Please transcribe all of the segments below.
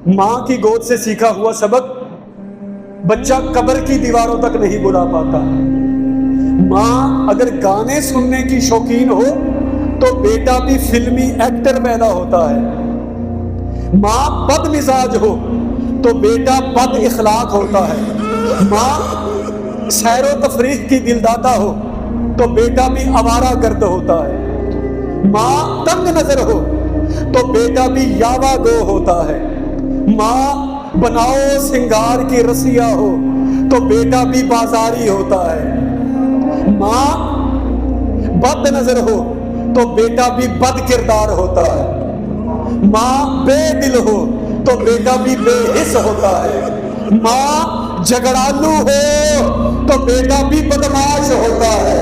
ماں کی گود سے سیکھا ہوا سبق بچہ قبر کی دیواروں تک نہیں بلا پاتا۔ ماں اگر گانے سننے کی شوقین ہو تو بیٹا بھی فلمی ایکٹر پیدا ہوتا ہے۔ ماں بد مزاج ہو تو بیٹا بد اخلاق ہوتا ہے۔ ماں سیر و تفریح کی دلداتا ہو تو بیٹا بھی آوارہ گرد ہوتا ہے۔ ماں تنگ نظر ہو تو بیٹا بھی یاوا گو ہوتا ہے۔ ماں بناؤ سنگار کی رسیا ہو تو بیٹا بھی بازاری ہوتا ہے۔ ماں بد نظر ہو تو بیٹا بھی بد کردار ہوتا ہے۔ ماں بے دل ہو تو بیٹا بھی بے حس ہوتا ہے۔ ماں جھگڑالو ہو تو بیٹا بھی بدماش ہوتا ہے۔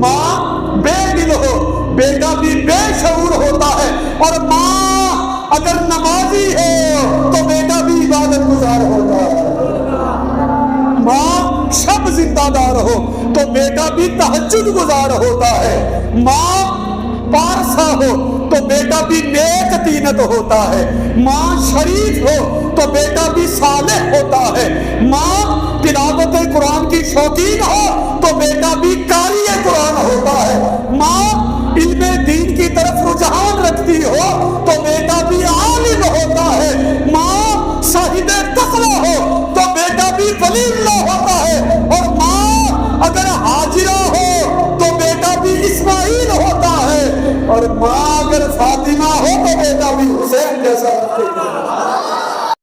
ماں بے دل ہو بیٹا بھی بے شعور ہوتا ہے، اور ماں اگر نمازی ہو تو بیٹا بھی عبادت گزار ہوتا ہے۔ ماں شب زندہ دار ہو تو بیٹا بھی تہجد گزار ہوتا ہے۔ ماں پارسا ہو تو بیٹا بھی نیک تینت ہوتا ہے۔ ماں شریف ہو تو بیٹا بھی صالح ہوتا ہے۔ ماں تلاوت قرآن کی شوقین ہو تو بیٹا بھی قاری قرآن ہوتا ہے۔ ماں علم دین کی طرف رجحان رکھتی ہو تو بیٹا بھی عالم ہوتا ہے۔ ماں صاحب تقوی ہو تو بیٹا بھی ولی اللہ ہوتا ہے، اور ماں اگر حاجرہ ہو تو بیٹا بھی اسماعیل ہوتا ہے، اور ماں اگر فاطمہ ہو تو بیٹا بھی حسین جیسا ہوتا ہے۔